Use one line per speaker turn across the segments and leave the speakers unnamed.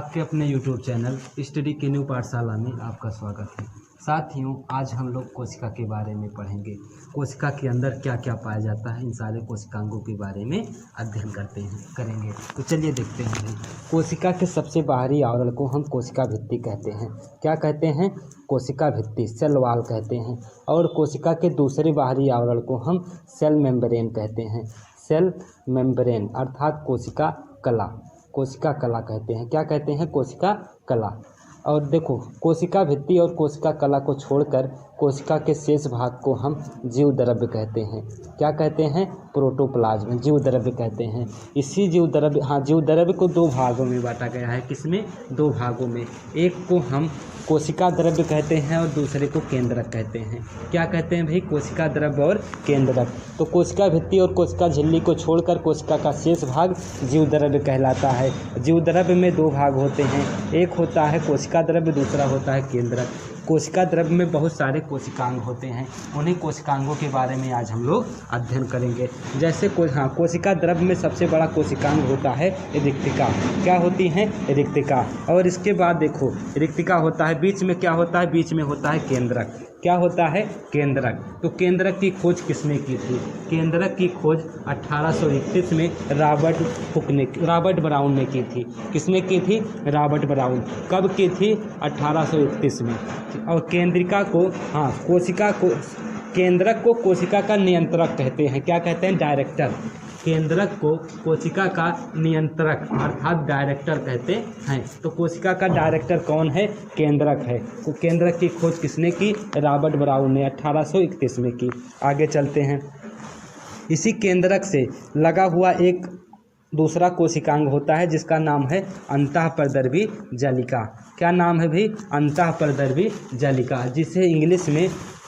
आपके अपने YouTube channel study के न्यू पाठशाला में आपका स्वागत है। साथियों, आज हम लोग कोशिका के बारे में पढ़ेंगे। कोशिका के अंदर क्या क्या पाया जाता है, इन सारे कोशिकांगों के बारे में अध्ययन करेंगे। तो चलिए देखते हैं। कोशिका के सबसे बाहरी आवरण को हम कोशिका भित्ति कहते हैं। क्या कहते हैं? कोशिका भित्ति, सेल वॉल कहते हैं। और कोशिका के दूसरे बाहरी आवरण को हम सेल मेम्ब्रेन कहते हैं। सेल मेम्ब्रेन अर्थात कोशिका कला, कोशिका कला कहते हैं। क्या कहते हैं? कोशिका कला। और देखो, कोशिका भित्ति और कोशिका कला को छोड़कर कोशिका के शेष भाग को हम जीव द्रव्य कहते हैं। क्या कहते हैं? प्रोटोप्लाज्म, जीव द्रव्य कहते हैं। इसी जीव द्रव्य को दो भागों में बांटा गया है। किसमें? दो भागों में। एक को हम कोशिका द्रव्य कहते हैं और दूसरे को केंद्रक कहते हैं। क्या कहते हैं भाई? कोशिका द्रव्य और केंद्रक। तो कोशिका भित्ति और कोशिका झिल्ली को छोड़कर कोशिका का शेष भाग जीव द्रव्य कहलाता है। जीव द्रव्य में दो भाग होते हैं, एक होता है कोशिका द्रव्य, दूसरा होता है केंद्रक। कोशिका द्रव्य में बहुत सारे कोशिकांग होते हैं, उन्हीं कोशिकांगों के बारे में आज हम लोग अध्ययन करेंगे। जैसे कोशिका द्रव्य में सबसे बड़ा कोशिकांग होता है रिक्तिका। क्या होती है? रिक्तिका। और इसके बाद देखो, रिक्तिका होता है, बीच में क्या होता है? बीच में होता है केंद्रक। क्या होता है? केंद्रक। तो केंद्रक की खोज किसने की थी? केंद्रक की खोज 1831 में रॉबर्ट ब्राउन ने की थी। किसने की थी? Robert brown. कब की थी? 1831 में। और केंद्रिका को केंद्रक को कोशिका का नियंत्रक कहते हैं। क्या कहते हैं? डायरेक्टर। केंद्रक को कोशिका का नियंत्रक अर्थात डायरेक्टर कहते हैं। तो कोशिका का डायरेक्टर कौन है? केंद्रक है। तो केंद्रक की खोज किसने की? रॉबर्ट ब्राउन ने 1831 में की। आगे चलते हैं। इसी केंद्रक से लगा हुआ एक दूसरा कोशिकांग होता है जिसका नाम है अंतःप्रदर्भी जालिका। क्या नाम है भाई? अंतःप्रदर्भी जालिका, जिसे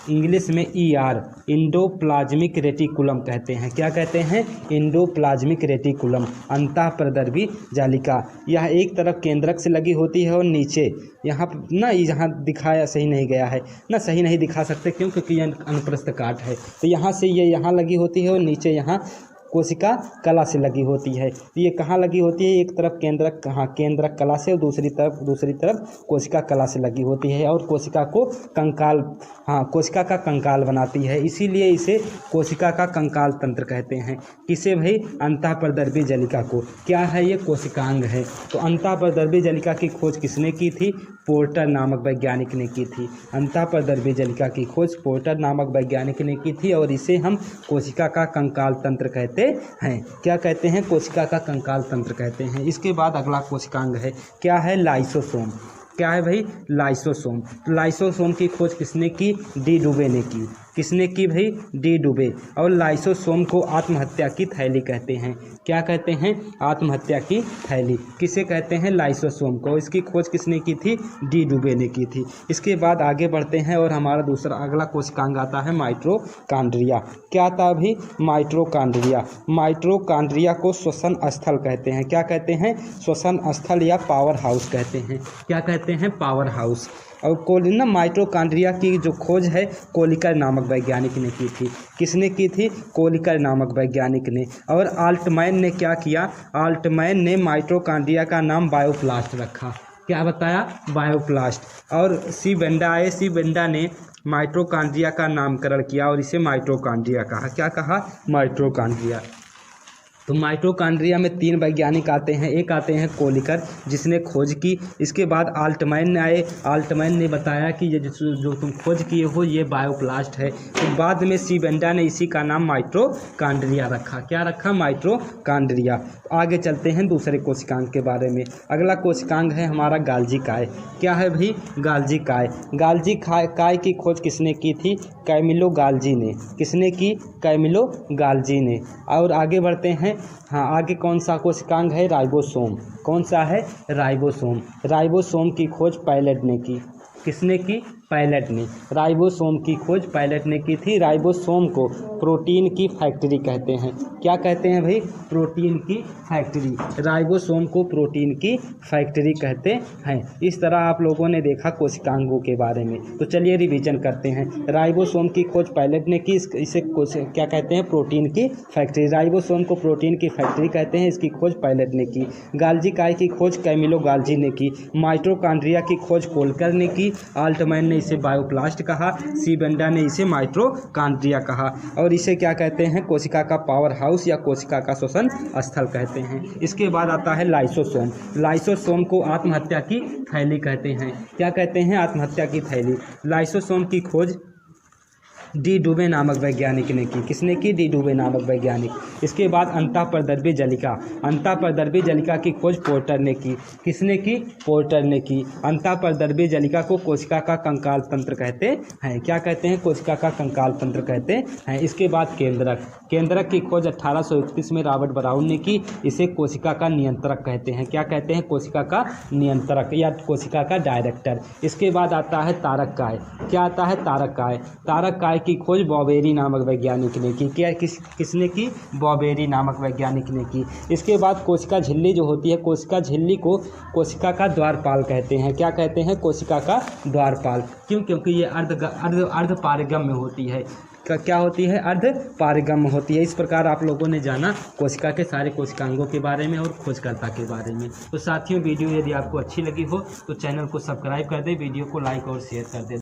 इंग्लिश में ER इंडोप्लाज्मिक रेटिकुलम कहते हैं। क्या कहते हैं? इंडोप्लाज्मिक रेटिकुलम, अंतःप्रदर्भी जालिका। यह एक तरफ केंद्रक से लगी होती है और नीचे यहाँ दिखाया सही नहीं गया है ना, सही नहीं दिखा सकते क्यों? क्योंकि यह अनुप्रस्थ काट है। तो यहाँ से ये यहाँ लगी होती है और नीचे यहाँ कोशिका कला से लगी होती है। तो ये कहाँ लगी होती है? एक तरफ केंद्रक कला से और दूसरी तरफ कोशिका कला से लगी होती है और कोशिका का कंकाल बनाती है। इसीलिए इसे कोशिका का कंकाल तंत्र कहते हैं। किसे भाई? अंतःप्रदर्भी जालिका को। क्या है? ये कोशिकांग है। तो अंतःप्रदर्भी जालिका की खोज किसने की थी? पोर्टर नामक वैज्ञानिक ने की थी। अंतःप्रदर्भी जालिका की खोज पोर्टर नामक वैज्ञानिक ने की थी और इसे हम कोशिका का कंकाल तंत्र कहते हैं। क्या कहते हैं? कोशिका का कंकाल तंत्र कहते हैं। इसके बाद अगला कोशिकांग है, क्या है? लाइसोसोम। क्या है भाई? लाइसोसोम। तो लाइसोसोम की खोज किसने की? डी डुबे ने की। किसने की भाई? डी डुबे। और लाइसोसोम को आत्महत्या की थैली कहते हैं। क्या कहते हैं? आत्महत्या की थैली। किसे कहते हैं? लाइसोसोम को। इसकी खोज किसने की थी? डी डुबे ने की थी। इसके बाद आगे बढ़ते हैं और हमारा अगला कोशिकांग आता है माइटोकॉन्ड्रिया। क्या आता है भाई? माइटोकॉन्ड्रिया। माइटोकॉन्ड्रिया को श्वसन स्थल कहते हैं। क्या कहते हैं? श्वसन स्थल या पावर हाउस कहते हैं। क्या कहते हैं? Power house. और माइटोकॉन्ड्रिया की जो खोज है कोलिकर नामक वैज्ञानिक ने की थी। किसने की थी? कोलिकर नामक वैज्ञानिक ने। और आल्टमैन ने क्या किया? आल्टमैन ने माइटोकॉन्ड्रिया का नाम बायोप्लास्ट रखा। क्या बताया? बायोप्लास्ट। और सी बेंडा ने माइटोकॉन्ड्रिया का नामकरण किया और इसे माइटोकॉन्ड्रिया कहा। क्या कहा? माइटोकॉन्ड्रिया। तो माइटोकॉन्ड्रिया में 3 वैज्ञानिक आते हैं। एक आते हैं कोलिकर, जिसने खोज की। इसके बाद आल्टमैन आए। आल्टमैन ने बताया कि ये जो तुम खोज किए हो ये बायोप्लास्ट है। तो बाद में सी बेंडा ने इसी का नाम माइटोकॉन्ड्रिया रखा। क्या रखा? माइटोकॉन्ड्रिया। आगे चलते हैं दूसरे कोशिकांग के बारे में। अगला कोशिकांग है हमारा गाल्जी काय। क्या है भाई? गाल्जी काय। गाल्जी काय की खोज किसने की थी? कैमिलो गाल्जी ने। किसने की? कैमिलो गाल्जी ने। और आगे बढ़ते हैं। आगे कौन सा कोशिकांग है? राइबोसोम। कौन सा है? राइबोसोम। राइबोसोम की खोज पैलेट ने की। किसने की? पायलट ने। राइबोसोम की खोज पायलट ने की थी। राइबोसोम को प्रोटीन की फैक्ट्री कहते हैं। क्या कहते हैं भाई? प्रोटीन की फैक्ट्री। राइबोसोम को प्रोटीन की फैक्ट्री कहते हैं। इस तरह आप लोगों ने देखा कोशिकांगों के बारे में। तो चलिए रिवीजन करते हैं। राइबोसोम की खोज पायलट ने की, इसे क्या कहते हैं? प्रोटीन की फैक्ट्री। राइबोसोम को प्रोटीन की फैक्ट्री कहते हैं, इसकी खोज पायलट ने की। गाल्जी काय की खोज कैमिलो गाल्जी ने की। माइटोकॉन्ड्रिया की खोज कोलकर ने की। आल्टमैन ने इसे बायोप्लास्ट कहा। सीबेंडा ने इसे माइटोकॉन्ड्रिया कहा। और इसे क्या कहते हैं? कोशिका का पावर हाउस या कोशिका का श्वसन स्थल कहते हैं। इसके बाद आता है लाइसोसोम। लाइसोसोम को आत्महत्या की थैली कहते हैं। क्या कहते हैं? आत्महत्या की थैली। लाइसोसोम की खोज डी डुबे नामक वैज्ञानिक ने की। किसने की? डी डुबे नामक वैज्ञानिक। इसके बाद अंतःपरद्रव्य जलिका। अंतःपरद्रव्य जलिका की खोज पोर्टर ने की। किसने की? पोर्टर ने की। अंतःपरद्रव्य जलिका को कोशिका का कंकाल तंत्र कहते हैं। क्या कहते हैं? कोशिका का कंकाल तंत्र कहते हैं। इसके बाद केंद्रक। केंद्रक की खोज 1831 में रॉबर्ट ब्राउन ने की। इसे कोशिका का नियंत्रक कहते हैं। क्या कहते हैं? कोशिका का नियंत्रक या कोशिका का डायरेक्टर। इसके बाद आता है तारक काय। क्या आता है? तारक काय। तारक काय की खोज बॉबेरी नामक वैज्ञानिक ने की। क्या किसने की? बॉबेरी नामक वैज्ञानिक ने की। इसके बाद कोशिका झिल्ली जो होती है, कोशिका झिल्ली को कोशिका का द्वारपाल कहते हैं। क्या कहते हैं? कोशिका का द्वारपाल। क्यों? क्योंकि ये अर्ध पारगम्य होती है। क्या होती है? अर्ध पारगम्य होती है। इस प्रकार आप लोगों ने जाना कोशिका के सारे कोशिकांगों के बारे में और खोजकर्ता के बारे में। तो साथियों, वीडियो यदि आपको अच्छी लगी हो तो चैनल को सब्सक्राइब कर दे, वीडियो को लाइक और शेयर कर दे।